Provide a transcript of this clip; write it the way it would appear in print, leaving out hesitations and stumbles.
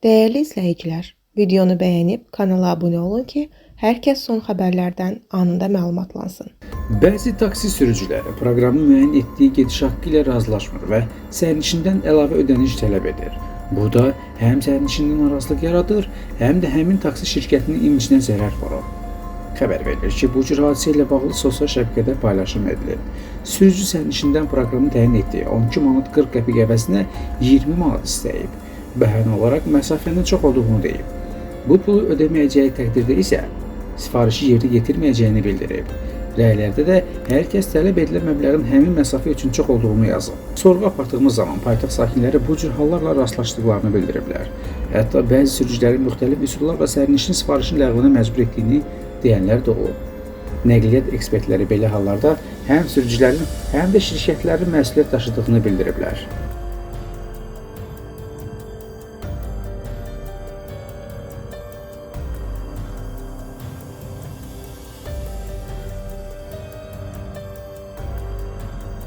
Değerli izləyicilər, videonu bəyənib kanala abunə olun ki, hər kəs son xəbərlərdən anında məlumatlansın. Bəzi taksi sürücüləri proqramın müəyyən etdiyi gediş haqqı ilə razılaşmır və sərnişindən əlavə ödəniş tələb edir. Bu da həm sərnişinin narazılıq yaradır, həm də həmin taksi şirkətinin imacinə zərər vurur. Xəbər verilir ki, bu cür hadisə ilə bağlı sosial şəbəkədə paylaşım edilib. Sürücü sərnişindən proqramın təyin etdiyi 12 manat 40 qəpik əvəzinə 20 manat istəyib. Bəhanə olaraq məsafənin çox olduğunu deyib. Bu pulu ödəməyəcəyi təqdirdə isə sifarişi yerinə yetirməyəcəyini bildirib. Rəylərdə də hər kəs tələb edilən məbləğin həmin məsafə üçün çox olduğunu yazıb. Sorğu apardığımız zaman paytaxt sakinləri bu cür hallarla rastlaşdıqlarını bildiriblər. Hətta bəzi sürücülərin müxtəlif üsullarla sərnişin sifarişinin ləğvinə məcbur etdiyini deyənlər də olub. Nəqliyyat ekspertləri belə hallarda həm sürücülərin, həm də şirkətlərin məsuliyyət daşıdığını bildiriblər.